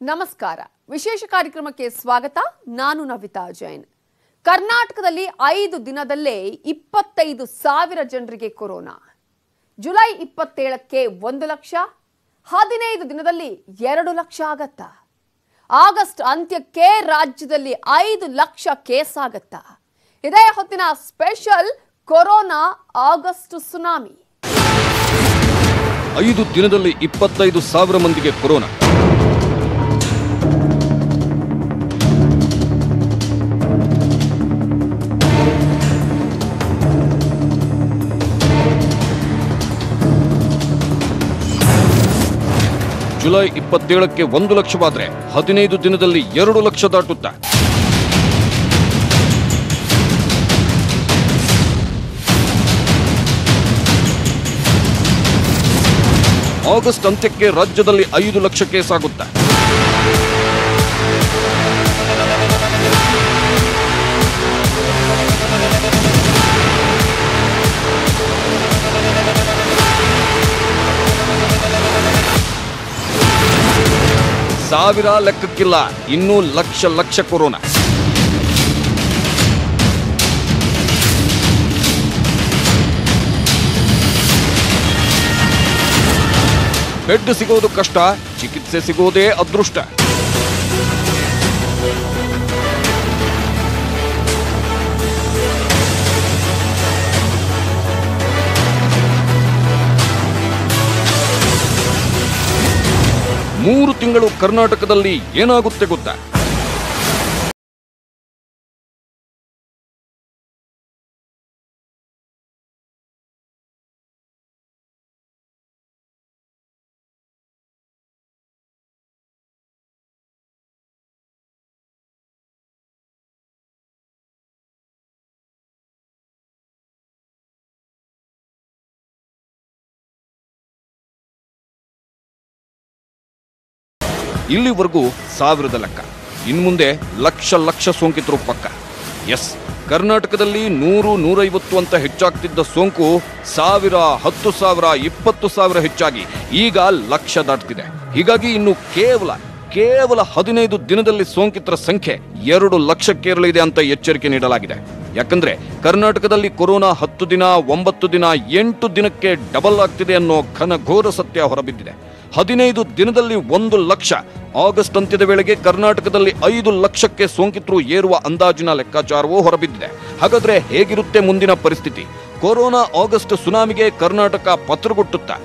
ನಮಸ್ಕಾರ. ವಿಶೇಷ ಕಾರ್ಯಕ್ರಮಕ್ಕೆ ಸ್ವಾಗತ. ನಾನು ನವಿತಾ ಜೈನ್. ಕರ್ನಾಟಕದಲ್ಲಿ 5 ದಿನದಲ್ಲೇ 25,000 ಜನರಿಗೆ ಕೊರೋನಾ. ಜುಲೈ 27ಕ್ಕೆ 1 ಲಕ್ಷ, 15 ದಿನದಲ್ಲಿ 2 ಲಕ್ಷ ಆಗತ್ತಾ? ಆಗಸ್ಟ್ ಅಂತ್ಯಕ್ಕೆ ರಾಜ್ಯದಲ್ಲಿ 5 ಲಕ್ಷ ಕೇಸ್ ಆಗತ್ತಾ? ಇದೇ ಹೊತ್ತಿನ ಸ್ಪೆಷಲ್ ಕೊರೋನಾ ಆಗಸ್ಟ್ ಸುನಾಮಿ. 5 ದಿನದಲ್ಲಿ 25,000 ಮಂದಿಗೆ ಕೊರೋನಾ. ಜುಲೈ 27ಕ್ಕೆ 1 ಲಕ್ಷವಾದ್ರೆ 15 ದಿನದಲ್ಲಿ 2 ಲಕ್ಷ ದಾಟುತ್ತಾ? ಆಗಸ್ಟ್ ಅಂತ್ಯಕ್ಕೆ ರಾಜ್ಯದಲ್ಲಿ 5 ಲಕ್ಷ ಕೇಸ್ ಆಗುತ್ತಾ? ಸಾವಿರ ಲೆಕ್ಕಕ್ಕಿಲ್ಲ, ಇನ್ನೂ ಲಕ್ಷ ಕೊರೋನಾ. ಬೆಡ್ ಸಿಗೋದು ಕಷ್ಟ, ಚಿಕಿತ್ಸೆ ಸಿಗೋದೇ ಅದೃಷ್ಟ. ಮೂರು ತಿಂಗಳು ಕರ್ನಾಟಕದಲ್ಲಿ ಏನಾಗುತ್ತೆ ಗೊತ್ತಾ? ಇಲ್ಲಿವರೆಗೂ ಸಾವಿರದ ಲೆಕ್ಕ, ಇನ್ಮುಂದೆ ಲಕ್ಷ ಸೋಂಕಿತರು ಪಕ್ಕ. ಎಸ್, ಕರ್ನಾಟಕದಲ್ಲಿ 100-150 ಅಂತ ಹೆಚ್ಚಾಗ್ತಿದ್ದ ಸೋಂಕು 1000, 10,000, 20,000 ಹೆಚ್ಚಾಗಿ ಈಗ ಲಕ್ಷ ದಾಟ್ತಿದೆ. ಹೀಗಾಗಿ ಇನ್ನು ಕೇವಲ 15 ದಿನದಲ್ಲಿ ಸೋಂಕಿತರ ಸಂಖ್ಯೆ 2 ಲಕ್ಷಕ್ಕೇರಲಿದೆ ಅಂತ ಎಚ್ಚರಿಕೆ ನೀಡಲಾಗಿದೆ. ಯಾಕಂದ್ರೆ ಕರ್ನಾಟಕದಲ್ಲಿ ಕೊರೋನಾ 10 ದಿನ, 9 ದಿನ, 8 ದಿನಕ್ಕೆ ಡಬಲ್ ಆಗ್ತಿದೆ ಅನ್ನೋ ಘನಘೋರ ಸತ್ಯ ಹೊರಬಿದ್ದಿದೆ. 15 ದಿನದಲ್ಲಿ 1 ಲಕ್ಷ. ಆಗಸ್ಟ್ ಅಂತ್ಯದ ವೇಳೆಗೆ ಕರ್ನಾಟಕದಲ್ಲಿ 5 ಲಕ್ಷಕ್ಕೆ ಸೋಂಕಿತರು ಏರುವ ಅಂದಾಜಿನ ಲೆಕ್ಕಾಚಾರವೂ ಹೊರಬಿದ್ದಿದೆ. ಹಾಗಾದ್ರೆ ಹೇಗಿರುತ್ತೆ ಮುಂದಿನ ಪರಿಸ್ಥಿತಿ? ಕೊರೋನಾ ಆಗಸ್ಟ್ ಸುನಾಮಿಗೆ ಕರ್ನಾಟಕ ಪತ್ರಗೊಟ್ಟುತ್ತಾ?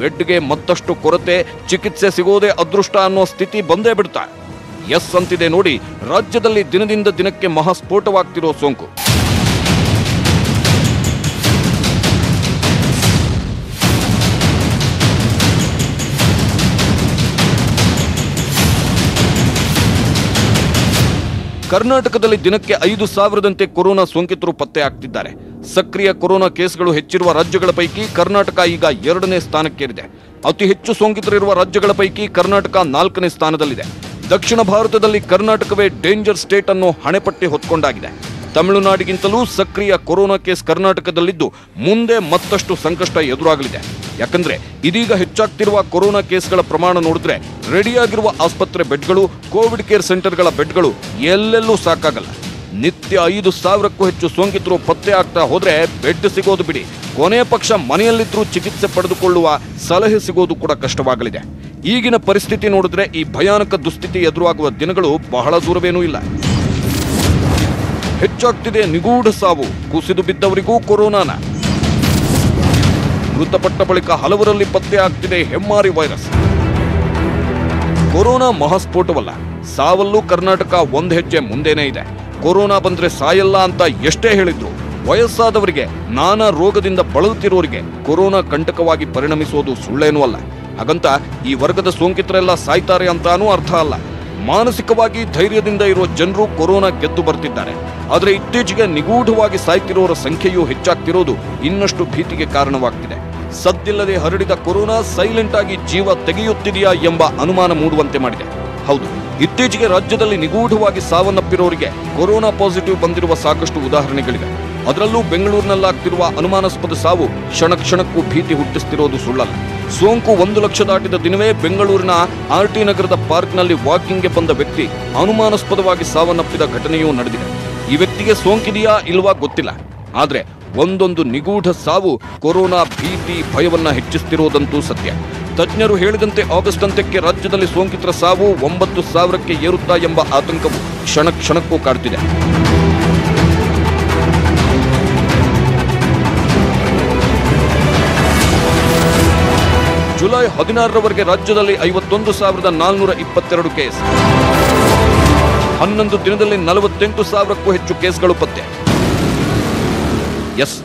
ಬೆಡ್ಗೆ ಮತ್ತಷ್ಟು ಕೊರತೆ, ಚಿಕಿತ್ಸೆ ಸಿಗೋದೇ ಅದೃಷ್ಟ ಅನ್ನೋ ಸ್ಥಿತಿ ಬಂದೇ ಬಿಡ್ತಾ? ಎಸ್ ಅಂತಿದೆ ನೋಡಿ ರಾಜ್ಯದಲ್ಲಿ ದಿನದಿಂದ ದಿನಕ್ಕೆ ಮಹಾಸ್ಫೋಟವಾಗ್ತಿರೋ ಸೋಂಕು. ಕರ್ನಾಟಕದಲ್ಲಿ ದಿನಕ್ಕೆ 5,000ದಂತೆ ಕೊರೋನಾ ಸೋಂಕಿತರು ಪತ್ತೆ ಆಗ್ತಿದ್ದಾರೆ. ಸಕ್ರಿಯ ಕೊರೋನಾ ಕೇಸ್ಗಳು ಹೆಚ್ಚಿರುವ ರಾಜ್ಯಗಳ ಪೈಕಿ ಕರ್ನಾಟಕ ಈಗ 2ನೇ ಸ್ಥಾನಕ್ಕೇರಿದೆ. ಅತಿ ಹೆಚ್ಚು ಸೋಂಕಿತರಿರುವ ರಾಜ್ಯಗಳ ಪೈಕಿ ಕರ್ನಾಟಕ 4ನೇ ಸ್ಥಾನದಲ್ಲಿದೆ. ದಕ್ಷಿಣ ಭಾರತದಲ್ಲಿ ಕರ್ನಾಟಕವೇ ಡೇಂಜರ್ ಸ್ಟೇಟ್ ಅನ್ನೋ ಹಣೆಪಟ್ಟಿ ಹೊತ್ಕೊಂಡಾಗಿದೆ. ತಮಿಳುನಾಡಿಗಿಂತಲೂ ಸಕ್ರಿಯ ಕೊರೋನಾ ಕೇಸ್ ಕರ್ನಾಟಕದಲ್ಲಿದ್ದು ಮುಂದೆ ಮತ್ತಷ್ಟು ಸಂಕಷ್ಟ ಎದುರಾಗಲಿದೆ. ಯಾಕಂದ್ರೆ ಇದೀಗ ಹೆಚ್ಚಾಗ್ತಿರುವ ಕೊರೋನಾ ಕೇಸ್ಗಳ ಪ್ರಮಾಣ ನೋಡಿದ್ರೆ ರೆಡಿಯಾಗಿರುವ ಆಸ್ಪತ್ರೆ ಬೆಡ್ಗಳು, ಕೋವಿಡ್ ಕೇರ್ ಸೆಂಟರ್ಗಳ ಬೆಡ್ಗಳು ಎಲ್ಲೆಲ್ಲೂ ಸಾಕಾಗಲ್ಲ. ನಿತ್ಯ 5,000ಕ್ಕೂ ಹೆಚ್ಚು ಸೋಂಕಿತರು ಪತ್ತೆ ಆಗ್ತಾ ಹೋದ್ರೆ ಬೆಡ್ ಸಿಗೋದು ಬಿಡಿ, ಕೊನೆಯ ಪಕ್ಷ ಮನೆಯಲ್ಲಿದ್ರೂ ಚಿಕಿತ್ಸೆ ಪಡೆದುಕೊಳ್ಳುವ ಸಲಹೆ ಸಿಗೋದು ಕೂಡ ಕಷ್ಟವಾಗಲಿದೆ. ಈಗಿನ ಪರಿಸ್ಥಿತಿ ನೋಡಿದ್ರೆ ಈ ಭಯಾನಕ ದುಸ್ಥಿತಿ ಎದುರಾಗುವ ದಿನಗಳು ಬಹಳ ದೂರವೇನೂ ಇಲ್ಲ. ಹೆಚ್ಚಾಗ್ತಿದೆ ನಿಗೂಢ ಸಾವು, ಕುಸಿದು ಬಿದ್ದವರಿಗೂ ಕೊರೋನಾನ. ಮೃತಪಟ್ಟ ಬಳಿಕ ಹಲವರಲ್ಲಿ ಪತ್ತೆ ಆಗ್ತಿದೆ ಹೆಮ್ಮಾರಿ ವೈರಸ್. ಕೊರೋನಾ ಮಹಾಸ್ಫೋಟವಲ್ಲ, ಸಾವಲ್ಲೂ ಕರ್ನಾಟಕ 1 ಹೆಜ್ಜೆ ಮುಂದೆನೇ ಇದೆ. ಕೊರೋನಾ ಬಂದ್ರೆ ಸಾಯಲ್ಲ ಅಂತ ಎಷ್ಟೇ ಹೇಳಿದ್ರು ವಯಸ್ಸಾದವರಿಗೆ, ನಾನಾ ರೋಗದಿಂದ ಬಳಲುತ್ತಿರೋರಿಗೆ ಕೊರೋನಾ ಕಂಟಕವಾಗಿ ಪರಿಣಮಿಸೋದು ಸುಳ್ಳೇನೂ ಅಲ್ಲ. ಹಾಗಂತ ಈ ವರ್ಗದ ಸೋಂಕಿತರೆಲ್ಲ ಸಾಯ್ತಾರೆ ಅಂತಾನೂ ಅರ್ಥ ಅಲ್ಲ. ಮಾನಸಿಕವಾಗಿ ಧೈರ್ಯದಿಂದ ಇರುವ ಜನರು ಕೊರೋನಾ ಗೆದ್ದು ಬರ್ತಿದ್ದಾರೆ. ಆದರೆ ಇತ್ತೀಚೆಗೆ ನಿಗೂಢವಾಗಿ ಸಾಯ್ತಿರೋರ ಸಂಖ್ಯೆಯೂ ಹೆಚ್ಚಾಗ್ತಿರೋದು ಇನ್ನಷ್ಟು ಭೀತಿಗೆ ಕಾರಣವಾಗ್ತಿದೆ. ಸದ್ದಿಲ್ಲದೆ ಹರಡಿದ ಕೊರೋನಾ ಸೈಲೆಂಟ್ ಆಗಿ ಜೀವ ತೆಗೆಯುತ್ತಿದೆಯಾ ಎಂಬ ಅನುಮಾನ ಮೂಡುವಂತೆ ಮಾಡಿದೆ. ಹೌದು, ಇತ್ತೀಚೆಗೆ ರಾಜ್ಯದಲ್ಲಿ ನಿಗೂಢವಾಗಿ ಸಾವನ್ನಪ್ಪಿರೋರಿಗೆ ಕೊರೋನಾ ಪಾಸಿಟಿವ್ ಬಂದಿರುವ ಸಾಕಷ್ಟು ಉದಾಹರಣೆಗಳಿವೆ. ಅದರಲ್ಲೂ ಬೆಂಗಳೂರಿನಲ್ಲಾಗ್ತಿರುವ ಅನುಮಾನಾಸ್ಪದ ಸಾವು ಕ್ಷಣಕ್ಕೂ ಭೀತಿ ಹುಟ್ಟಿಸ್ತಿರೋದು ಸುಳ್ಳಲ್ಲ. ಸೋಂಕು 1 ಲಕ್ಷ ದಾಟಿದ ದಿನವೇ ಬೆಂಗಳೂರಿನ ಆರ್ಟಿ ನಗರದ ಪಾರ್ಕ್ನಲ್ಲಿ ವಾಕಿಂಗ್ಗೆ ಬಂದ ವ್ಯಕ್ತಿ ಅನುಮಾನಾಸ್ಪದವಾಗಿ ಸಾವನ್ನಪ್ಪಿದ ಘಟನೆಯೂ ನಡೆದಿದೆ. ಈ ವ್ಯಕ್ತಿಗೆ ಸೋಂಕಿದೆಯಾ ಇಲ್ವಾ ಗೊತ್ತಿಲ್ಲ. ಆದ್ರೆ ಒಂದೊಂದು ನಿಗೂಢ ಸಾವು ಕೊರೋನಾ ಭೀತಿ ಭಯವನ್ನ ಹೆಚ್ಚಿಸ್ತಿರೋದಂತೂ ಸತ್ಯ. ತಜ್ಞರು ಹೇಳಿದಂತೆ ಆಗಸ್ಟ್ ಅಂತ್ಯಕ್ಕೆ ರಾಜ್ಯದಲ್ಲಿ ಸೋಂಕಿತರ ಸಾವು 9,000ಕ್ಕೆ ಏರುತ್ತಾ ಎಂಬ ಆತಂಕವು ಕ್ಷಣಕ್ಕೂ ಕಾಡ್ತಿದೆ. ಜುಲೈ 16ರವರೆಗೆ ರಾಜ್ಯದಲ್ಲಿ 51,422 ಕೇಸ್. 11 ದಿನದಲ್ಲಿ 48,000ಕ್ಕೂ ಹೆಚ್ಚು ಕೇಸ್ಗಳು ಪತ್ತೆ. ಎಸ್,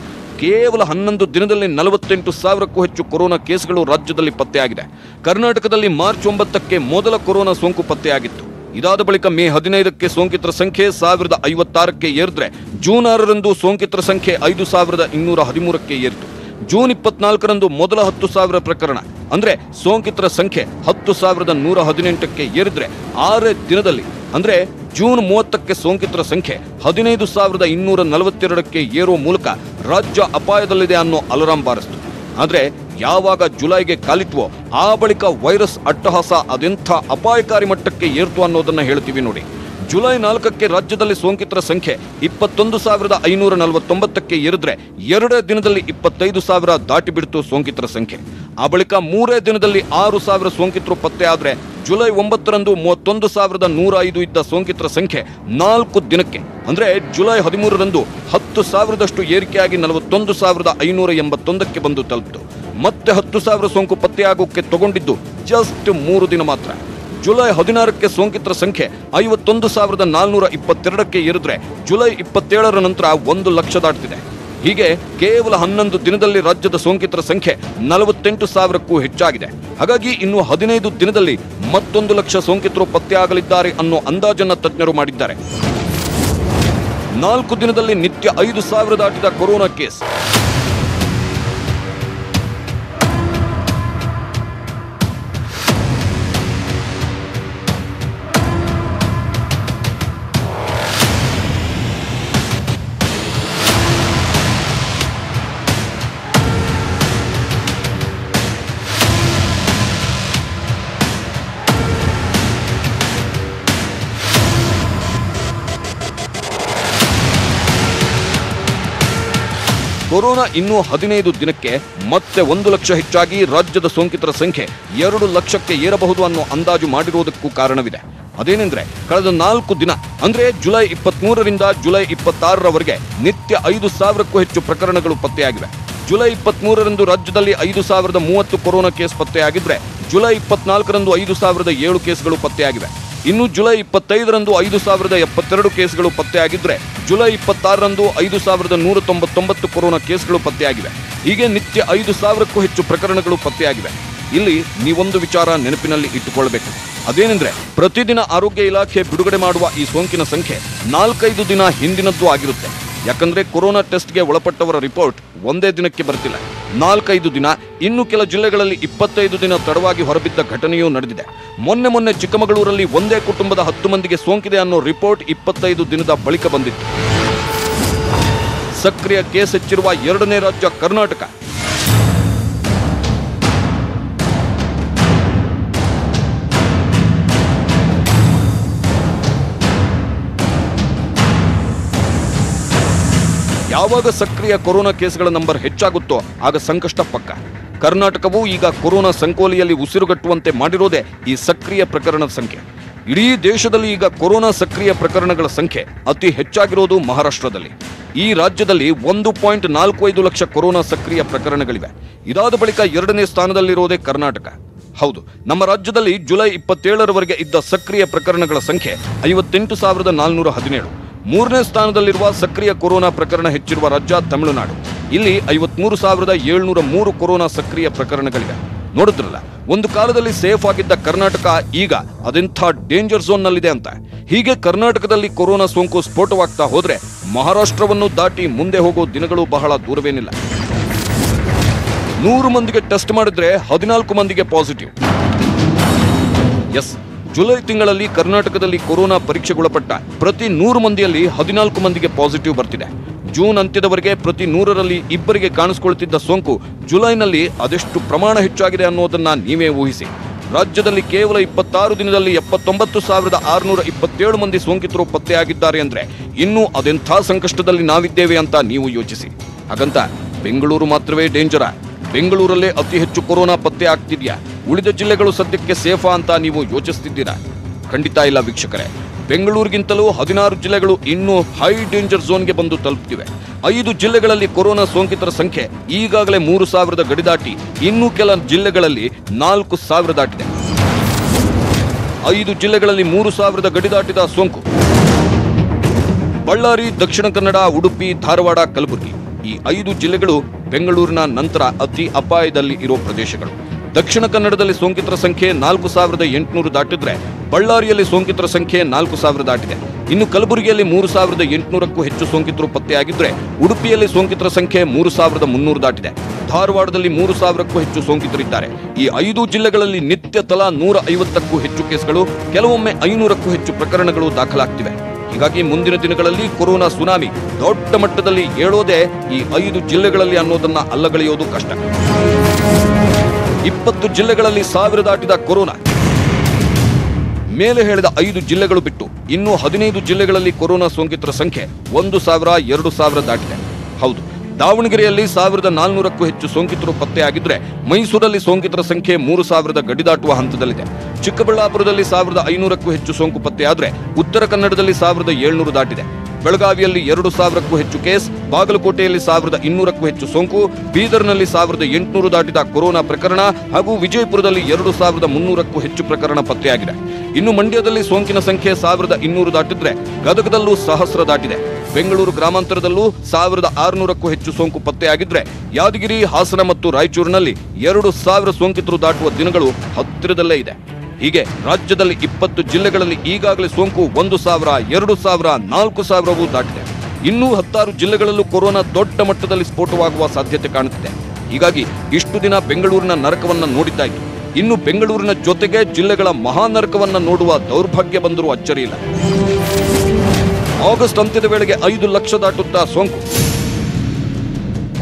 ಕೇವಲ 11 ದಿನದಲ್ಲಿ 48,000ಕ್ಕೂ ಹೆಚ್ಚು ಕೊರೋನಾ ಕೇಸ್ಗಳು ರಾಜ್ಯದಲ್ಲಿ ಪತ್ತೆಯಾಗಿದೆ. ಕರ್ನಾಟಕದಲ್ಲಿ ಮಾರ್ಚ್ 9ಕ್ಕೆ ಮೊದಲ ಕೊರೋನಾ ಸೋಂಕು ಪತ್ತೆಯಾಗಿತ್ತು. ಇದಾದ ಬಳಿಕ ಮೇ 15ಕ್ಕೆ ಸೋಂಕಿತರ ಸಂಖ್ಯೆ 1056ಕ್ಕೆ ಏರಿದ್ರೆ ಜೂನ್ 6ರಂದು ಸೋಂಕಿತರ ಸಂಖ್ಯೆ 5,213ಕ್ಕೆ ಏರಿತು. ಜೂನ್ 24ರಂದು ಮೊದಲ 10,000 ಪ್ರಕರಣ ಅಂದ್ರೆ ಸೋಂಕಿತರ ಸಂಖ್ಯೆ 10,118ಕ್ಕೆ ಏರಿದ್ರೆ 6 ದಿನದಲ್ಲಿ ಅಂದ್ರೆ ಜೂನ್ 30ಕ್ಕೆ ಸೋಂಕಿತರ ಸಂಖ್ಯೆ 15,242ಕ್ಕೆ ಏರುವ ಮೂಲಕ ರಾಜ್ಯ ಅಪಾಯದಲ್ಲಿದೆ ಅನ್ನೋ ಅಲಾರಾಂ ಬಾರಿಸಿತು. ಆದ್ರೆ ಯಾವಾಗ ಜುಲೈಗೆ ಕಾಲಿಟ್ವೋ ಆ ಬಳಿಕ ವೈರಸ್ ಅಟ್ಟಹಾಸ ಅದೆಂಥ ಅಪಾಯಕಾರಿ ಮಟ್ಟಕ್ಕೆ ಏರ್ತು ಅನ್ನೋದನ್ನ ಹೇಳ್ತೀವಿ ನೋಡಿ. ಜುಲೈ 4ಕ್ಕೆ ರಾಜ್ಯದಲ್ಲಿ ಸೋಂಕಿತರ ಸಂಖ್ಯೆ 21,549ಕ್ಕೆ ಏರಿದ್ರೆ 2 ದಿನದಲ್ಲಿ 25,000 ದಾಟಿ ಬಿಡ್ತು ಸೋಂಕಿತರ ಸಂಖ್ಯೆ. ಆ ಬಳಿಕ 3 ದಿನದಲ್ಲಿ 6,000 ಸೋಂಕಿತರು ಪತ್ತೆ ಆದ್ರೆ ಜುಲೈ 9ರಂದು 31,105 ಇದ್ದ ಸೋಂಕಿತರ ಸಂಖ್ಯೆ 4 ದಿನಕ್ಕೆ ಅಂದ್ರೆ ಜುಲೈ 13ರಂದು 10,000ದಷ್ಟು ಏರಿಕೆಯಾಗಿ 41,581ಕ್ಕೆ ಬಂದು ತಲುಪಿತು. ಮತ್ತೆ 10,000 ಸೋಂಕು ಪತ್ತೆಯಾಗೋಕ್ಕೆ ತಗೊಂಡಿದ್ದು ಜಸ್ಟ್ 3 ದಿನ ಮಾತ್ರ. ಜುಲೈ 16ಕ್ಕೆ ಸೋಂಕಿತರ ಸಂಖ್ಯೆ 51,422ಕ್ಕೆ ಏರಿದ್ರೆ ಜುಲೈ 27ರ ನಂತರ 1 ಲಕ್ಷ ದಾಟ್ತಿದೆ. ಹೀಗೆ ಕೇವಲ 11 ದಿನದಲ್ಲಿ ರಾಜ್ಯದ ಸೋಂಕಿತರ ಸಂಖ್ಯೆ 48,000ಕ್ಕೂ ಹೆಚ್ಚಾಗಿದೆ. ಹಾಗಾಗಿ ಇನ್ನು 15 ದಿನದಲ್ಲಿ ಮತ್ತೊಂದು ಲಕ್ಷ ಸೋಂಕಿತರು ಪತ್ತೆಯಾಗಲಿದ್ದಾರೆ ಅನ್ನೋ ಅಂದಾಜನ್ನ ತಜ್ಞರು ಮಾಡಿದ್ದಾರೆ. 4 ದಿನದಲ್ಲಿ ನಿತ್ಯ 5,000 ದಾಟಿದ ಕೊರೋನಾ ಕೇಸ್. ಕೊರೋನಾ ಇನ್ನೂ 15 ದಿನಕ್ಕೆ ಮತ್ತೆ 1 ಲಕ್ಷ ಹೆಚ್ಚಾಗಿ ರಾಜ್ಯದ ಸೋಂಕಿತರ ಸಂಖ್ಯೆ 2 ಲಕ್ಷಕ್ಕೆ ಏರಬಹುದು ಅನ್ನೋ ಅಂದಾಜು ಮಾಡಿರುವುದಕ್ಕೂ ಕಾರಣವಿದೆ. ಅದೇನೆಂದ್ರೆ ಕಳೆದ 4 ದಿನ ಅಂದ್ರೆ ಜುಲೈ 23ರಿಂದ ಜುಲೈ 26ರವರೆಗೆ ನಿತ್ಯ 5,000ಕ್ಕೂ ಹೆಚ್ಚು ಪ್ರಕರಣಗಳು ಪತ್ತೆಯಾಗಿವೆ. ಜುಲೈ 23ರಂದು ರಾಜ್ಯದಲ್ಲಿ 5,030 ಕೊರೋನಾ ಕೇಸ್ ಪತ್ತೆಯಾಗಿದ್ರೆ ಜುಲೈ 24ರಂದು 5,007 ಕೇಸ್ಗಳು ಪತ್ತೆಯಾಗಿವೆ. ಇನ್ನು ಜುಲೈ 25ರಂದು 5,072 ಕೇಸ್ಗಳು ಪತ್ತೆಯಾಗಿದ್ರೆ ಜುಲೈ 26ರಂದು 5,199 ಕೊರೋನಾ ಕೇಸ್ಗಳು ಪತ್ತೆಯಾಗಿವೆ. ಹೀಗೆ ನಿತ್ಯ 5,000ಕ್ಕೂ ಹೆಚ್ಚು ಪ್ರಕರಣಗಳು ಪತ್ತೆಯಾಗಿವೆ. ಇಲ್ಲಿ ನೀವೊಂದು ವಿಚಾರ ನೆನಪಿನಲ್ಲಿ ಇಟ್ಟುಕೊಳ್ಳಬೇಕು. ಅದೇನೆಂದ್ರೆ ಪ್ರತಿದಿನ ಆರೋಗ್ಯ ಇಲಾಖೆ ಬಿಡುಗಡೆ ಮಾಡುವ ಈ ಸೋಂಕಿನ ಸಂಖ್ಯೆ 4-5 ದಿನ ಹಿಂದಿನದ್ದು ಆಗಿರುತ್ತೆ. ಯಾಕಂದ್ರೆ ಕೊರೋನಾ ಟೆಸ್ಟ್ಗೆ ಒಳಪಟ್ಟವರ ರಿಪೋರ್ಟ್ ಒಂದೇ ದಿನಕ್ಕೆ ಬರ್ತಿಲ್ಲ, 4-5 ದಿನ. ಇನ್ನು ಕೆಲ ಜಿಲ್ಲೆಗಳಲ್ಲಿ 25 ದಿನ ತಡವಾಗಿ ಹೊರಬಿದ್ದ ಘಟನೆಯೂ ನಡೆದಿದೆ. ಮೊನ್ನೆ ಚಿಕ್ಕಮಗಳೂರಲ್ಲಿ ಒಂದೇ ಕುಟುಂಬದ 10 ಮಂದಿಗೆ ಸೋಂಕಿದೆ ಅನ್ನೋ ರಿಪೋರ್ಟ್ 25 ದಿನದ ಬಳಿಕ ಬಂದಿತ್ತು. ಸಕ್ರಿಯ ಕೇಸ್ ಹೆಚ್ಚಿರುವ 2ನೇ ರಾಜ್ಯ ಕರ್ನಾಟಕ. ಯಾವಾಗ ಸಕ್ರಿಯ ಕೊರೋನಾ ಕೇಸ್ಗಳ ನಂಬರ್ ಹೆಚ್ಚಾಗುತ್ತೋ ಆಗ ಸಂಕಷ್ಟ ಪಕ್ಕ. ಕರ್ನಾಟಕವು ಈಗ ಕೊರೋನಾ ಸಂಕೋಲೆಯಲ್ಲಿ ಉಸಿರುಗಟ್ಟುವಂತೆ ಮಾಡಿರೋದೇ ಈ ಸಕ್ರಿಯ ಪ್ರಕರಣದ ಸಂಖ್ಯೆ. ಇಡೀ ದೇಶದಲ್ಲಿ ಈಗ ಕೊರೋನಾ ಸಕ್ರಿಯ ಪ್ರಕರಣಗಳ ಸಂಖ್ಯೆ ಅತಿ ಹೆಚ್ಚಾಗಿರೋದು ಮಹಾರಾಷ್ಟ್ರದಲ್ಲಿ. ಈ ರಾಜ್ಯದಲ್ಲಿ 1.45 ಲಕ್ಷ ಕೊರೋನಾ ಸಕ್ರಿಯ ಪ್ರಕರಣಗಳಿವೆ. ಇದಾದ ಬಳಿಕ 2ನೇ ಸ್ಥಾನದಲ್ಲಿರೋದೇ ಕರ್ನಾಟಕ. ಹೌದು, ನಮ್ಮ ರಾಜ್ಯದಲ್ಲಿ ಜುಲೈ 27ರವರೆಗೆ ಇದ್ದ ಸಕ್ರಿಯ ಪ್ರಕರಣಗಳ ಸಂಖ್ಯೆ 58,417. 3ನೇ ಸ್ಥಾನದಲ್ಲಿರುವ ಸಕ್ರಿಯ ಕೊರೋನಾ ಪ್ರಕರಣ ಹೆಚ್ಚಿರುವ ರಾಜ್ಯ ತಮಿಳುನಾಡು. ಇಲ್ಲಿ 53,703 ಕೊರೋನಾ ಸಕ್ರಿಯ ಪ್ರಕರಣಗಳಿವೆ. ನೋಡಿದ್ರಲ್ಲ, ಒಂದು ಕಾಲದಲ್ಲಿ ಸೇಫ್ ಆಗಿದ್ದ ಕರ್ನಾಟಕ ಈಗ ಅದೆಂಥ ಡೇಂಜರ್ ಝೋನ್ ನಲ್ಲಿದೆ ಅಂತ. ಹೀಗೆ ಕರ್ನಾಟಕದಲ್ಲಿ ಕೊರೋನಾ ಸೋಂಕು ಸ್ಫೋಟವಾಗ್ತಾ ಹೋದ್ರೆ ಮಹಾರಾಷ್ಟ್ರವನ್ನು ದಾಟಿ ಮುಂದೆ ಹೋಗೋ ದಿನಗಳು ಬಹಳ ದೂರವೇನಿಲ್ಲ. 100 ಮಂದಿಗೆ ಟೆಸ್ಟ್ ಮಾಡಿದ್ರೆ 14 ಮಂದಿಗೆ ಪಾಸಿಟಿವ್. ಎಸ್, ಜುಲೈ ತಿಂಗಳಲ್ಲಿ ಕರ್ನಾಟಕದಲ್ಲಿ ಕೊರೋನಾ ಪರೀಕ್ಷೆಗೊಳಪಟ್ಟ ಪ್ರತಿ 100 ಮಂದಿಯಲ್ಲಿ 14 ಮಂದಿಗೆ ಪಾಸಿಟಿವ್ ಬರ್ತಿದೆ. ಜೂನ್ ಅಂತ್ಯದವರೆಗೆ ಪ್ರತಿ 100ರಲ್ಲಿ 2 ಕಾಣಿಸಿಕೊಳ್ತಿದ್ದ ಸೋಂಕು ಜುಲೈನಲ್ಲಿ ಅದೆಷ್ಟು ಪ್ರಮಾಣ ಹೆಚ್ಚಾಗಿದೆ ಅನ್ನೋದನ್ನ ನೀವೇ ಊಹಿಸಿ. ರಾಜ್ಯದಲ್ಲಿ ಕೇವಲ 26 ದಿನದಲ್ಲಿ 79,627 ಮಂದಿ ಸೋಂಕಿತರು ಪತ್ತೆಯಾಗಿದ್ದಾರೆ ಅಂದ್ರೆ ಇನ್ನೂ ಅದೆಂಥ ಸಂಕಷ್ಟದಲ್ಲಿ ನಾವಿದ್ದೇವೆ ಅಂತ ನೀವು ಯೋಚಿಸಿ. ಹಾಗಂತ ಬೆಂಗಳೂರು ಮಾತ್ರವೇ ಡೇಂಜರಾ? ಬೆಂಗಳೂರಲ್ಲೇ ಅತಿ ಹೆಚ್ಚು ಕೊರೋನಾ ಪತ್ತೆ ಆಗ್ತಿದ್ಯಾ? ಉಳಿದ ಜಿಲ್ಲೆಗಳು ಸದ್ಯಕ್ಕೆ ಸೇಫಾ ಅಂತ ನೀವು ಯೋಚಿಸ್ತಿದ್ದೀರಾ? ಖಂಡಿತ ಇಲ್ಲ ವೀಕ್ಷಕರೇ. ಬೆಂಗಳೂರಿಗಿಂತಲೂ 16 ಜಿಲ್ಲೆಗಳು ಇನ್ನೂ ಹೈ ಡೇಂಜರ್ ಝೋನ್ಗೆ ಬಂದು ತಲುಪ್ತಿವೆ. 5 ಜಿಲ್ಲೆಗಳಲ್ಲಿ ಕೊರೋನಾ ಸೋಂಕಿತರ ಸಂಖ್ಯೆ ಈಗಾಗಲೇ 3,000 ಗಡಿ ದಾಟಿ ಇನ್ನೂ ಕೆಲ ಜಿಲ್ಲೆಗಳಲ್ಲಿ 4,000 ದಾಟಿದೆ. 5 ಜಿಲ್ಲೆಗಳಲ್ಲಿ 3,000 ಗಡಿ ದಾಟಿದ ಸೋಂಕು. ಬಳ್ಳಾರಿ, ದಕ್ಷಿಣ ಕನ್ನಡ, ಉಡುಪಿ, ಧಾರವಾಡ, ಕಲಬುರಗಿ ಈ 5 ಜಿಲ್ಲೆಗಳು ಬೆಂಗಳೂರಿನ ನಂತರ ಅತಿ ಅಪಾಯದಲ್ಲಿ ಇರೋ ಪ್ರದೇಶಗಳು. ದಕ್ಷಿಣ ಕನ್ನಡದಲ್ಲಿ ಸೋಂಕಿತರ ಸಂಖ್ಯೆ 4,800 ದಾಟಿದ್ರೆ ಬಳ್ಳಾರಿಯಲ್ಲಿ ಸೋಂಕಿತರ ಸಂಖ್ಯೆ 4,000 ದಾಟಿದೆ. ಇನ್ನು ಕಲಬುರಗಿಯಲ್ಲಿ 3,800ಕ್ಕೂ ಹೆಚ್ಚು ಸೋಂಕಿತರು ಪತ್ತೆಯಾಗಿದ್ರೆ ಉಡುಪಿಯಲ್ಲಿ ಸೋಂಕಿತರ ಸಂಖ್ಯೆ 3,300 ದಾಟಿದೆ. ಧಾರವಾಡದಲ್ಲಿ 3,000ಕ್ಕೂ ಹೆಚ್ಚು ಸೋಂಕಿತರಿದ್ದಾರೆ. ಈ 5 ಜಿಲ್ಲೆಗಳಲ್ಲಿ ನಿತ್ಯ ತಲಾ 150ಕ್ಕೂ ಹೆಚ್ಚು ಕೇಸ್ಗಳು, ಕೆಲವೊಮ್ಮೆ 500ಕ್ಕೂ ಹೆಚ್ಚು ಪ್ರಕರಣಗಳು ದಾಖಲಾಗ್ತಿವೆ. ಹೀಗಾಗಿ ಮುಂದಿನ ದಿನಗಳಲ್ಲಿ ಕೊರೋನಾ ಸುನಾಮಿ ದೊಡ್ಡ ಮಟ್ಟದಲ್ಲಿ ಏಳೋದೇ ಈ 5 ಜಿಲ್ಲೆಗಳಲ್ಲಿ ಅನ್ನೋದನ್ನ ಅಲ್ಲಗಳೆಯೋದು ಕಷ್ಟ. 20 ಜಿಲ್ಲೆಗಳಲ್ಲಿ 1,000 ದಾಟಿದ ಕೊರೋನಾ. ಮೇಲೆ ಹೇಳಿದ 5 ಜಿಲ್ಲೆಗಳು ಬಿಟ್ಟು ಇನ್ನೂ 15 ಜಿಲ್ಲೆಗಳಲ್ಲಿ ಕೊರೋನಾ ಸೋಂಕಿತರ ಸಂಖ್ಯೆ 1,000, 2,000 ದಾಟಿದೆ. ಹೌದು, ದಾವಣಗೆರೆಯಲ್ಲಿ 1,400ಕ್ಕೂ ಹೆಚ್ಚು ಸೋಂಕಿತರು ಪತ್ತೆಯಾಗಿದ್ರೆ ಮೈಸೂರಲ್ಲಿ ಸೋಂಕಿತರ ಸಂಖ್ಯೆ 3,000 ಗಡಿ ದಾಟುವ ಹಂತದಲ್ಲಿದೆ. ಚಿಕ್ಕಬಳ್ಳಾಪುರದಲ್ಲಿ 1,500ಕ್ಕೂ ಹೆಚ್ಚು ಸೋಂಕು ಪತ್ತೆಯಾದ್ರೆ ಉತ್ತರ ಕನ್ನಡದಲ್ಲಿ 1,700 ದಾಟಿದೆ. ಬೆಳಗಾವಿಯಲ್ಲಿ 2,000ಕ್ಕೂ ಹೆಚ್ಚು ಕೇಸ್, ಬಾಗಲಕೋಟೆಯಲ್ಲಿ 1,200ಕ್ಕೂ ಹೆಚ್ಚು ಸೋಂಕು, ಬೀದರ್ನಲ್ಲಿ 1,800 ದಾಟಿದ ಕೊರೋನಾ ಪ್ರಕರಣ ಹಾಗೂ ವಿಜಯಪುರದಲ್ಲಿ 2,300ಕ್ಕೂ ಹೆಚ್ಚು ಪ್ರಕರಣ ಪತ್ತೆಯಾಗಿದೆ. ಇನ್ನು ಮಂಡ್ಯದಲ್ಲಿ ಸೋಂಕಿನ ಸಂಖ್ಯೆ 1,200 ದಾಟಿದ್ರೆ ಗದಗದಲ್ಲೂ 1,000 ದಾಟಿದೆ. ಬೆಂಗಳೂರು ಗ್ರಾಮಾಂತರದಲ್ಲೂ 1,600ಕ್ಕೂ ಹೆಚ್ಚು ಸೋಂಕು ಪತ್ತೆಯಾಗಿದ್ರೆ ಯಾದಗಿರಿ, ಹಾಸನ ಮತ್ತು ರಾಯಚೂರಿನಲ್ಲಿ 2,000 ಸೋಂಕಿತರು ದಾಟುವ ದಿನಗಳು ಹತ್ತಿರದಲ್ಲೇ ಇದೆ. ಹೀಗೆ ರಾಜ್ಯದಲ್ಲಿ 20 ಜಿಲ್ಲೆಗಳಲ್ಲಿ ಈಗಾಗಲೇ ಸೋಂಕು 1,000, 2,000, 4,000 ದಾಟಿದೆ. ಇನ್ನೂ 16 ಜಿಲ್ಲೆಗಳಲ್ಲೂ ಕೊರೋನಾ ದೊಡ್ಡ ಮಟ್ಟದಲ್ಲಿ ಸ್ಫೋಟವಾಗುವ ಸಾಧ್ಯತೆ ಕಾಣುತ್ತಿದೆ. ಹೀಗಾಗಿ ಇಷ್ಟು ದಿನ ಬೆಂಗಳೂರಿನ ನರಕವನ್ನ ನೋಡಿದ್ದಾಯ್ತು. ಇನ್ನು ಬೆಂಗಳೂರಿನ ಜೊತೆಗೆ ಜಿಲ್ಲೆಗಳ ಮಹಾನರಕವನ್ನ ನೋಡುವ ದೌರ್ಭಾಗ್ಯ ಬಂದರೂ ಅಚ್ಚರಿಯಿಲ್ಲ. ಆಗಸ್ಟ್ ಅಂತ್ಯದ ವೇಳೆಗೆ 5 ಲಕ್ಷ ದಾಟುತ್ತಾ ಸೋಂಕು.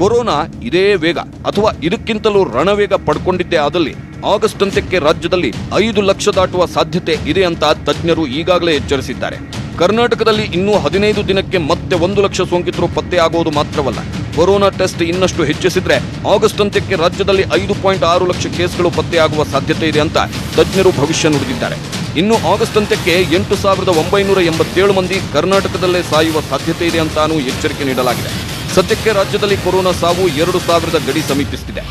ಕೊರೋನಾ ಇದೇ ವೇಗ ಅಥವಾ ಇದಕ್ಕಿಂತಲೂ ರಣವೇಗ ಪಡ್ಕೊಂಡಿದ್ದೇ ಆದಲ್ಲಿ ಆಗಸ್ಟ್ ಅಂತ್ಯಕ್ಕೆ ರಾಜ್ಯದಲ್ಲಿ 5 ಲಕ್ಷ ದಾಟುವ ಸಾಧ್ಯತೆ ಇದೆ ಅಂತ ತಜ್ಞರು ಈಗಾಗಲೇ ಎಚ್ಚರಿಸಿದ್ದಾರೆ. ಕರ್ನಾಟಕದಲ್ಲಿ ಇನ್ನೂ 15 ದಿನಕ್ಕೆ ಮತ್ತೆ 1 ಲಕ್ಷ ಸೋಂಕಿತರು ಪತ್ತೆಯಾಗುವುದು ಮಾತ್ರವಲ್ಲ, ಕೊರೋನಾ ಟೆಸ್ಟ್ ಇನ್ನಷ್ಟು ಹೆಚ್ಚಿಸಿದ್ರೆ ಆಗಸ್ಟ್ ಅಂತ್ಯಕ್ಕೆ ರಾಜ್ಯದಲ್ಲಿ 5.6 ಲಕ್ಷ ಕೇಸ್ಗಳು ಪತ್ತೆಯಾಗುವ ಸಾಧ್ಯತೆ ಇದೆ ಅಂತ ತಜ್ಞರು ಭವಿಷ್ಯ ನುಡಿದಿದ್ದಾರೆ. ಇನ್ನು ಆಗಸ್ಟ್ ಅಂತ್ಯಕ್ಕೆ 8,987 ಮಂದಿ ಕರ್ನಾಟಕದಲ್ಲೇ ಸಾಯುವ ಸಾಧ್ಯತೆ ಇದೆ ಅಂತಾನೂ ಎಚ್ಚರಿಕೆ ನೀಡಲಾಗಿದೆ. ಸದ್ಯಕ್ಕೆ ರಾಜ್ಯದಲ್ಲಿ ಕೊರೋನಾ ಸಾವು 2,000 ಗಡಿ ಸಮೀಪಿಸುತ್ತಿದೆ.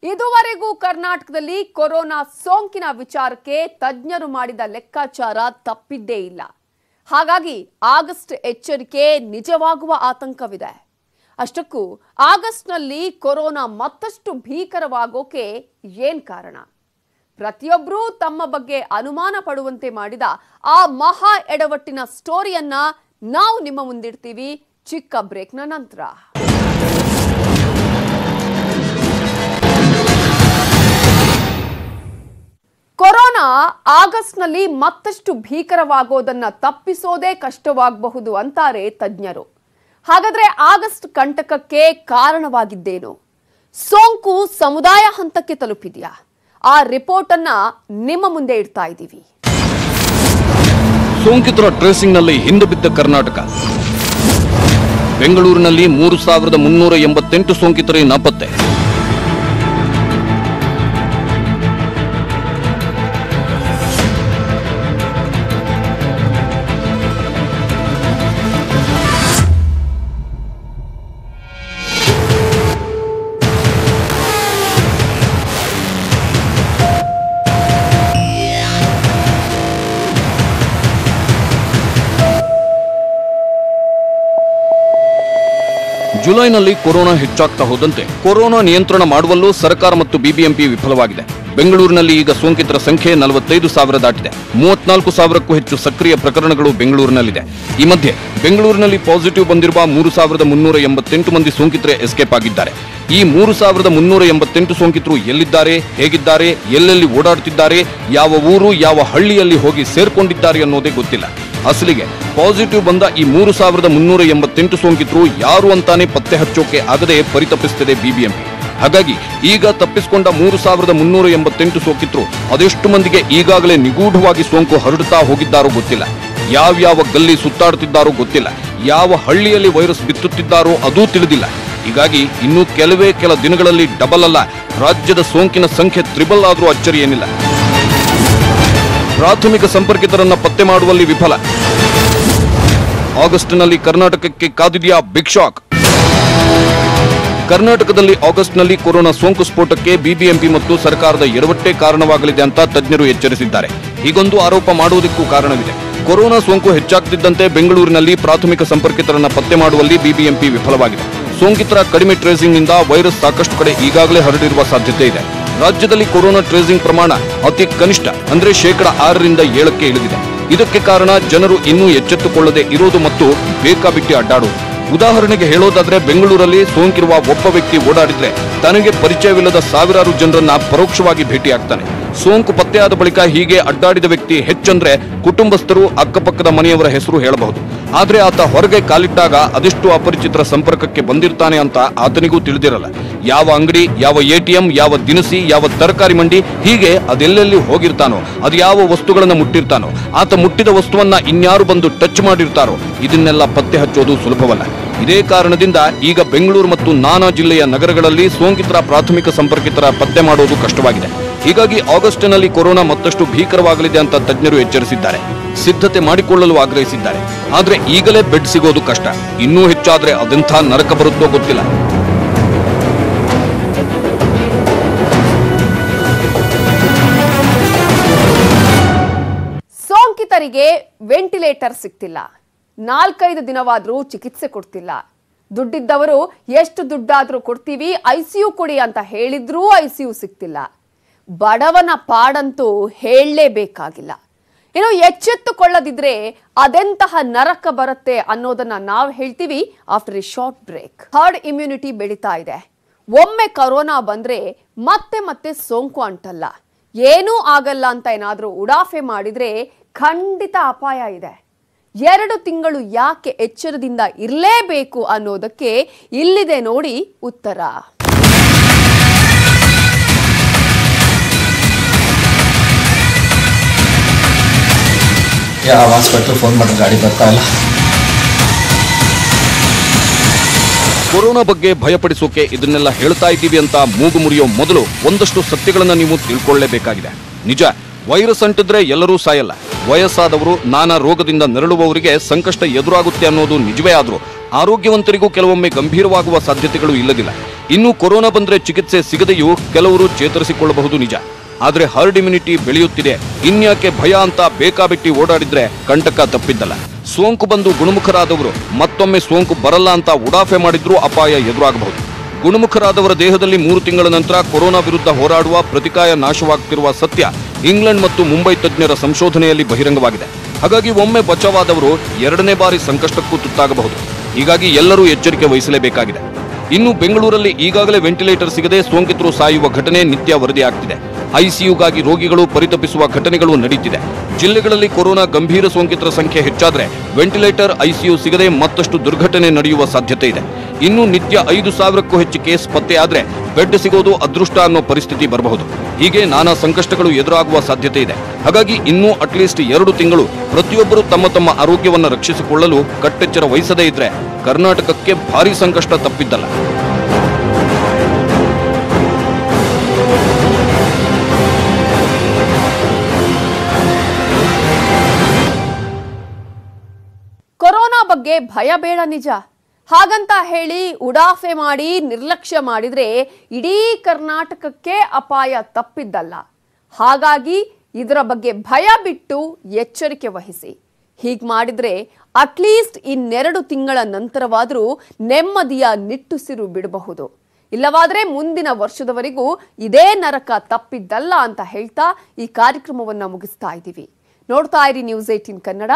ಇದುವರೆಗೂ ಕರ್ನಾಟಕದಲ್ಲಿ ಕೊರೋನಾ ಸೋಂಕಿನ ವಿಚಾರಕ್ಕೆ ತಜ್ಞರು ಮಾಡಿದ ಲೆಕ್ಕಾಚಾರ ತಪ್ಪಿದ್ದೇ ಇಲ್ಲ. ಹಾಗಾಗಿ ಆಗಸ್ಟ್ ಎಚ್ಚರಿಕೆ ನಿಜವಾಗುವ ಆತಂಕವಿದೆ. ಅಷ್ಟಕ್ಕೂ ಆಗಸ್ಟ್ನಲ್ಲಿ ಕೊರೋನಾ ಮತ್ತಷ್ಟು ಭೀಕರವಾಗೋಕೆ ಏನ್ ಕಾರಣ? ಪ್ರತಿಯೊಬ್ಬರೂ ತಮ್ಮ ಬಗ್ಗೆ ಅನುಮಾನ ಪಡುವಂತೆ ಮಾಡಿದ ಆ ಮಹಾ ಎಡವಟ್ಟಿನ ಸ್ಟೋರಿಯನ್ನ ನಾವು ನಿಮ್ಮ ಮುಂದಿಡ್ತೀವಿ ಚಿಕ್ಕ ಬ್ರೇಕ್ನ ನಂತರ. ಕೊರೋನಾ ಆಗಸ್ಟ್ನಲ್ಲಿ ಮತ್ತಷ್ಟು ಭೀಕರವಾಗೋದನ್ನ ತಪ್ಪಿಸೋದೇ ಕಷ್ಟವಾಗಬಹುದು ಅಂತಾರೆ ತಜ್ಞರು. ಹಾಗಾದ್ರೆ ಆಗಸ್ಟ್ ಕಂಟಕಕ್ಕೆ ಕಾರಣವಾಗಿದ್ದೇನು? ಸೋಂಕು ಸಮುದಾಯ ಹಂತಕ್ಕೆ ತಲುಪಿದೆಯಾ? ಆ ರಿಪೋರ್ಟ್ ಅನ್ನ ನಿಮ್ಮ ಮುಂದೆ ಇಡ್ತಾ ಇದ್ದೀವಿ. ಸೋಂಕಿತರ ಟ್ರೇಸಿಂಗ್ ನಲ್ಲಿ ಹಿಂದೆ ಬಿದ್ದ ಕರ್ನಾಟಕ. ಬೆಂಗಳೂರಿನಲ್ಲಿ 3,388 ಸೋಂಕಿತರೇ ನಾಪತ್ತೆ. ಜುಲೈನಲ್ಲಿ ಕೊರೋನಾ ಹೆಚ್ಚಾಗ್ತಾ ಹೋದಂತೆ ಕೊರೋನಾ ನಿಯಂತ್ರಣ ಮಾಡುವಲ್ಲೂ ಸರ್ಕಾರ ಮತ್ತು ಬಿಬಿಎಂಪಿ ವಿಫಲವಾಗಿದೆ. ಬೆಂಗಳೂರಿನಲ್ಲಿ ಈಗ ಸೋಂಕಿತರ ಸಂಖ್ಯೆ 45,000 ದಾಟಿದೆ. 34,000ಕ್ಕೂ ಹೆಚ್ಚು ಸಕ್ರಿಯ ಪ್ರಕರಣಗಳು ಬೆಂಗಳೂರಿನಲ್ಲಿದೆ. ಈ ಮಧ್ಯೆ ಬೆಂಗಳೂರಿನಲ್ಲಿ ಪಾಸಿಟಿವ್ ಬಂದಿರುವ 3,388 ಮಂದಿ ಸೋಂಕಿತರೆ ಎಸ್ಕೇಪ್ ಆಗಿದ್ದಾರೆ. ಈ 3,388 ಸೋಂಕಿತರು ಎಲ್ಲಿದ್ದಾರೆ, ಹೇಗಿದ್ದಾರೆ, ಎಲ್ಲೆಲ್ಲಿ ಓಡಾಡುತ್ತಿದ್ದಾರೆ, ಯಾವ ಊರು ಯಾವ ಹಳ್ಳಿಯಲ್ಲಿ ಹೋಗಿ ಸೇರ್ಕೊಂಡಿದ್ದಾರೆ ಅನ್ನೋದೇ ಗೊತ್ತಿಲ್ಲ. ಅಸಲಿಗೆ ಪಾಸಿಟಿವ್ ಬಂದ ಈ 3,388 ಸೋಂಕಿತರು ಯಾರು ಅಂತಾನೆ ಪತ್ತೆ ಹಚ್ಚೋಕೆ ಆಗದೆ ಪರಿತಪಿಸುತ್ತಿದೆ ಬಿಬಿಎಂಪಿ. ಹಾಗಾಗಿ ಈಗ ತಪ್ಪಿಸಿಕೊಂಡ 3,388 ಸೋಂಕಿತರು ಅದೆಷ್ಟು ಮಂದಿಗೆ ಈಗಾಗಲೇ ನಿಗೂಢವಾಗಿ ಸೋಂಕು ಹರಡುತ್ತಾ ಹೋಗಿದ್ದಾರೋ ಗೊತ್ತಿಲ್ಲ. ಯಾವ್ಯಾವ ಗಲ್ಲಿ ಸುತ್ತಾಡುತ್ತಿದ್ದಾರೋ ಗೊತ್ತಿಲ್ಲ. ಯಾವ ಹಳ್ಳಿಯಲ್ಲಿ ವೈರಸ್ ಬಿತ್ತುತ್ತಿದ್ದಾರೋ ಅದೂ ತಿಳಿದಿಲ್ಲ. ಹೀಗಾಗಿ ಇನ್ನೂ ಕೆಲ ದಿನಗಳಲ್ಲಿ ಡಬಲ್ ಅಲ್ಲ, ರಾಜ್ಯದ ಸೋಂಕಿನ ಸಂಖ್ಯೆ ತ್ರಿಬಲ್ ಆದರೂ ಅಚ್ಚರಿ ಏನಿಲ್ಲ. ಪ್ರಾಥಮಿಕ ಸಂಪರ್ಕಿತರನ್ನ ಪತ್ತೆ ಮಾಡುವಲ್ಲಿ ವಿಫಲ. ಆಗಸ್ಟ್ನಲ್ಲಿ ಕರ್ನಾಟಕಕ್ಕೆ ಕಾದಿದೆಯಾ ಬಿಗ್ ಶಾಕ್? ಕರ್ನಾಟಕದಲ್ಲಿ ಆಗಸ್ಟ್ನಲ್ಲಿ ಕೊರೋನಾ ಸೋಂಕು ಸ್ಫೋಟಕ್ಕೆ ಬಿಬಿಎಂಪಿ ಮತ್ತು ಸರ್ಕಾರದ ಎಡವಟ್ಟೇ ಕಾರಣವಾಗಲಿದೆ ಅಂತ ತಜ್ಞರು ಎಚ್ಚರಿಸಿದ್ದಾರೆ. ಹೀಗೊಂದು ಆರೋಪ ಮಾಡುವುದಕ್ಕೂ ಕಾರಣವಿದೆ. ಕೊರೋನಾ ಸೋಂಕು ಹೆಚ್ಚಾಗ್ತಿದ್ದಂತೆ ಬೆಂಗಳೂರಿನಲ್ಲಿ ಪ್ರಾಥಮಿಕ ಸಂಪರ್ಕಿತರನ್ನ ಪತ್ತೆ ಮಾಡುವಲ್ಲಿ ಬಿಬಿಎಂಪಿ ವಿಫಲವಾಗಿದೆ. ಸೋಂಕಿತರ ಕಡಿಮೆ ಟ್ರೇಸಿಂಗ್ನಿಂದ ವೈರಸ್ ಸಾಕಷ್ಟು ಕಡೆ ಈಗಾಗಲೇ ಹರಡಿರುವ ಸಾಧ್ಯತೆ ಇದೆ. ರಾಜ್ಯದಲ್ಲಿ ಕೊರೋನಾ ಟ್ರೇಸಿಂಗ್ ಪ್ರಮಾಣ ಅತಿ ಕನಿಷ್ಠ ಅಂದ್ರೆ 6% 7ಕ್ಕೆ ಇಳಿದಿದೆ. ಇದಕ್ಕೆ ಕಾರಣ ಜನರು ಇನ್ನೂ ಎಚ್ಚೆತ್ತುಕೊಳ್ಳದೆ ಇರೋದು ಮತ್ತು ಬೇಕಾಬಿಟ್ಟಿ ಅಡ್ಡಾಡುವುದು. ಉದಾಹರಣೆಗೆ ಹೇಳೋದಾದ್ರೆ ಬೆಂಗಳೂರಲ್ಲಿ ಸೋಂಕಿರುವ ಒಬ್ಬ ವ್ಯಕ್ತಿ ಓಡಾಡಿದ್ರೆ ತನಗೆ ಪರಿಚಯವಿಲ್ಲದ ಸಾವಿರಾರು ಜನರನ್ನ ಪರೋಕ್ಷವಾಗಿ ಭೇಟಿಯಾಗ್ತಾನೆ. ಸೋಂಕು ಪತ್ತೆಯಾದ ಬಳಿಕ ಹೀಗೆ ಅಡ್ಡಾಡಿದ ವ್ಯಕ್ತಿ ಹೆಚ್ಚಂದ್ರೆ ಕುಟುಂಬಸ್ಥರು, ಅಕ್ಕಪಕ್ಕದ ಮನೆಯವರ ಹೆಸರು ಹೇಳಬಹುದು. ಆದ್ರೆ ಆತ ಹೊರಗೆ ಕಾಲಿಟ್ಟಾಗ ಅದೆಷ್ಟು ಅಪರಿಚಿತರ ಸಂಪರ್ಕಕ್ಕೆ ಬಂದಿರ್ತಾನೆ ಅಂತ ಆತನಿಗೂ ತಿಳಿದಿರಲ್ಲ. ಯಾವ ಅಂಗಡಿ, ಯಾವ ಎಟಿಎಂ, ಯಾವ ದಿನಸಿ, ಯಾವ ತರಕಾರಿ ಮಂಡಿ, ಹೀಗೆ ಅದೆಲ್ಲೆಲ್ಲಿ ಹೋಗಿರ್ತಾನೋ, ಅದು ಯಾವ ವಸ್ತುಗಳನ್ನ ಮುಟ್ಟಿರ್ತಾನೋ, ಆತ ಮುಟ್ಟಿದ ವಸ್ತುವನ್ನ ಇನ್ಯಾರು ಬಂದು ಟಚ್ ಮಾಡಿರ್ತಾರೋ, ಇದನ್ನೆಲ್ಲ ಪತ್ತೆ ಹಚ್ಚೋದು ಸುಲಭವಲ್ಲ. ಇದೇ ಕಾರಣದಿಂದ ಈಗ ಬೆಂಗಳೂರು ಮತ್ತು ನಾನಾ ಜಿಲ್ಲೆಯ ನಗರಗಳಲ್ಲಿ ಸೋಂಕಿತರ ಪ್ರಾಥಮಿಕ ಸಂಪರ್ಕಿತರ ಪತ್ತೆ ಮಾಡೋದು ಕಷ್ಟವಾಗಿದೆ. ಹೀಗಾಗಿ ಆಗಸ್ಟ್ನಲ್ಲಿ ಕೊರೋನಾ ಮತ್ತಷ್ಟು ಭೀಕರವಾಗಲಿದೆ ಅಂತ ತಜ್ಞರು ಎಚ್ಚರಿಸಿದ್ದಾರೆ. ಸಿದ್ಧತೆ ಮಾಡಿಕೊಳ್ಳಲು ಆಗ್ರಹಿಸಿದ್ದಾರೆ. ಆದ್ರೆ ಈಗಲೇ ಬೆಡ್ ಸಿಗೋದು ಕಷ್ಟ. ಇನ್ನೂ ಹೆಚ್ಚಾದ್ರೆ ಅದೆಂಥ ನರಕ ಬರುತ್ತೋ ಗೊತ್ತಿಲ್ಲ. ಸೋಂಕಿತರಿಗೆ ವೆಂಟಿಲೇಟರ್ ಸಿಗ್ತಿಲ್ಲ. 4-5 ದಿನವಾದ್ರೂ ಚಿಕಿತ್ಸೆ ಕೊಡ್ತಿಲ್ಲ. ದುಡ್ಡಿದ್ದವರು ಎಷ್ಟು ದುಡ್ಡಾದ್ರೂ ಕೊಡ್ತೀವಿ, ಐಸಿಯು ಕೊಡಿ ಅಂತ ಹೇಳಿದ್ರೂ ಐಸಿಯು ಸಿಗ್ತಿಲ್ಲ. ಬಡವನ ಪಾಡಂತೂ ಹೇಳಲೇಬೇಕಾಗಿಲ್ಲ. ಇನ್ನು ಎಚ್ಚೆತ್ತುಕೊಳ್ಳದಿದ್ರೆ ಅದೆಂತಹ ನರಕ ಬರುತ್ತೆ ಅನ್ನೋದನ್ನ ನಾವು ಹೇಳ್ತೀವಿ after a short break. Herd immunity ಬೆಳೀತಾ ಇದೆ. ಒಮ್ಮೆ ಕೊರೋನಾ ಬಂದ್ರೆ ಮತ್ತೆ ಸೋಂಕು ಅಂಟಲ್ಲ. ಏನೂ ಆಗಲ್ಲ ಅಂತ ಏನಾದ್ರೂ ಉಡಾಫೆ ಮಾಡಿದ್ರೆ ಖಂಡಿತ ಅಪಾಯ ಇದೆ. 2 ತಿಂಗಳು ಯಾಕೆ ಎಚ್ಚರದಿಂದ ಇರಲೇಬೇಕು ಅನ್ನೋದಕ್ಕೆ ಇಲ್ಲಿದೆ ನೋಡಿ ಉತ್ತರ. ಯಾವ ಹಾಸ್ಪಿಟಲ್ ಫೋನ್ ಮಾಡಿದ್ರೆ ಗಾಡಿ ಬರ್ತಾ ಇಲ್ಲ. ಕೊರೋನಾ ಬಗ್ಗೆ ಭಯಪಡಿಸೋಕೆ ಇದನ್ನೆಲ್ಲ ಹೇಳ್ತಾ ಇದ್ದೀವಿ ಅಂತ ಮೂಗು ಮುರಿಯೋ ಮೊದಲು ಒಂದಷ್ಟು ಸತ್ಯಗಳನ್ನ ನೀವು ತಿಳ್ಕೊಳ್ಳೇಬೇಕಾಗಿದೆ. ನಿಜ, ವೈರಸ್ ಅಂಟಿದ್ರೆ ಎಲ್ಲರೂ ಸಾಯಲ್ಲ. ವಯಸ್ಸಾದವರು, ನಾನಾ ರೋಗದಿಂದ ನರಳುವವರಿಗೆ ಸಂಕಷ್ಟ ಎದುರಾಗುತ್ತೆ ಅನ್ನೋದು ನಿಜವೇ ಆದ್ರೂ ಆರೋಗ್ಯವಂತರಿಗೂ ಕೆಲವೊಮ್ಮೆ ಗಂಭೀರವಾಗುವ ಸಾಧ್ಯತೆಗಳು ಇಲ್ಲದಿಲ್ಲ. ಇನ್ನು ಕೊರೋನಾ ಬಂದ್ರೆ ಚಿಕಿತ್ಸೆ ಸಿಗದೆಯೂ ಕೆಲವರು ಚೇತರಿಸಿಕೊಳ್ಳಬಹುದು ನಿಜ. ಆದ್ರೆ ಹರ್ಡ್ ಇಮ್ಯುನಿಟಿ ಬೆಳೆಯುತ್ತಿದೆ, ಇನ್ಯಾಕೆ ಭಯ ಅಂತ ಬೇಕಾಬಿಟ್ಟಿ ಓಡಾಡಿದ್ರೆ ಕಂಟಕ ತಪ್ಪಿದ್ದಲ್ಲ. ಸೋಂಕು ಬಂದು ಗುಣಮುಖರಾದವರು ಮತ್ತೊಮ್ಮೆ ಸೋಂಕು ಬರಲ್ಲ ಅಂತ ಉಡಾಫೆ ಮಾಡಿದ್ರೂ ಅಪಾಯ ಎದುರಾಗಬಹುದು. ಗುಣಮುಖರಾದವರ ದೇಹದಲ್ಲಿ 3 ತಿಂಗಳ ನಂತರ ಕೊರೋನಾ ವಿರುದ್ಧ ಹೋರಾಡುವ ಪ್ರತಿಕಾಯ ನಾಶವಾಗುತ್ತಿರುವ ಸತ್ಯ ಇಂಗ್ಲೆಂಡ್ ಮತ್ತು ಮುಂಬೈ ತಜ್ಞರ ಸಂಶೋಧನೆಯಲ್ಲಿ ಬಹಿರಂಗವಾಗಿದೆ. ಹಾಗಾಗಿ ಒಮ್ಮೆ ಬಚಾವಾದವರು 2ನೇ ಬಾರಿ ಸಂಕಷ್ಟಕ್ಕೂ ತುತ್ತಾಗಬಹುದು. ಹೀಗಾಗಿ ಎಲ್ಲರೂ ಎಚ್ಚರಿಕೆ ವಹಿಸಲೇಬೇಕಾಗಿದೆ. ಇನ್ನು ಬೆಂಗಳೂರಲ್ಲಿ ಈಗಾಗಲೇ ವೆಂಟಿಲೇಟರ್ ಸಿಗದೆ ಸೋಂಕಿತರು ಸಾಯುವ ಘಟನೆ ನಿತ್ಯ ವರದಿಯಾಗ್ತಿದೆ. ಐಸಿಯುಗಾಗಿ ರೋಗಿಗಳು ಪರಿತಪಿಸುವ ಘಟನೆಗಳು ನಡೆಯುತ್ತಿದೆ. ಜಿಲ್ಲೆಗಳಲ್ಲಿ ಕೊರೋನಾ ಗಂಭೀರ ಸೋಂಕಿತರ ಸಂಖ್ಯೆ ಹೆಚ್ಚಾದ್ರೆ ವೆಂಟಿಲೇಟರ್, ಐಸಿಯು ಸಿಗದೆ ಮತ್ತಷ್ಟು ದುರ್ಘಟನೆ ನಡೆಯುವ ಸಾಧ್ಯತೆ ಇದೆ. ಇನ್ನು ನಿತ್ಯ 5,000ಕ್ಕೂ ಹೆಚ್ಚು ಕೇಸ್ ಪತ್ತೆ ಆದ್ರೆ ಬೆಡ್ ಸಿಗೋದು ಅದೃಷ್ಟ ಅನ್ನೋ ಪರಿಸ್ಥಿತಿ ಬರಬಹುದು. ಹೀಗೆ ನಾನಾ ಸಂಕಷ್ಟಗಳು ಎದುರಾಗುವ ಸಾಧ್ಯತೆ ಇದೆ. ಹಾಗಾಗಿ ಇನ್ನೂ ಅಟ್ಲೀಸ್ಟ್ 2 ತಿಂಗಳು ಪ್ರತಿಯೊಬ್ಬರು ತಮ್ಮ ಆರೋಗ್ಯವನ್ನು ರಕ್ಷಿಸಿಕೊಳ್ಳಲು ಕಟ್ಟೆಚ್ಚರ ವಹಿಸದೇ ಇದ್ರೆ ಕರ್ನಾಟಕಕ್ಕೆ ಭಾರಿ ಸಂಕಷ್ಟ ತಪ್ಪಿದ್ದಲ್ಲ. ಕೊರೋನಾ ಬಗ್ಗೆ ಭಯ ಬೇಡ ನಿಜ. ಹಾಗಂತ ಹೇಳಿ ಉಡಾಫೆ ಮಾಡಿ ನಿರ್ಲಕ್ಷ್ಯ ಮಾಡಿದ್ರೆ ಇಡೀ ಕರ್ನಾಟಕಕ್ಕೆ ಅಪಾಯ ತಪ್ಪಿದ್ದಲ್ಲ. ಹಾಗಾಗಿ ಇದರ ಬಗ್ಗೆ ಭಯ ಬಿಟ್ಟು ಎಚ್ಚರಿಕೆ ವಹಿಸಿ. ಹೀಗೆ ಮಾಡಿದ್ರೆ ಅಟ್ಲೀಸ್ಟ್ 2 ತಿಂಗಳ ನಂತರವಾದರೂ ನೆಮ್ಮದಿಯ ನಿಟ್ಟುಸಿರು ಬಿಡಬಹುದು. ಇಲ್ಲವಾದ್ರೆ ಮುಂದಿನ ವರ್ಷದವರೆಗೂ ಇದೇ ನರಕ ತಪ್ಪಿದ್ದಲ್ಲ ಅಂತ ಹೇಳ್ತಾ ಈ ಕಾರ್ಯಕ್ರಮವನ್ನ ಮುಗಿಸ್ತಾ ಇದ್ದೀವಿ. ನೋಡ್ತಾ ಇರಿ ನ್ಯೂಸ್ 18 ಕನ್ನಡ.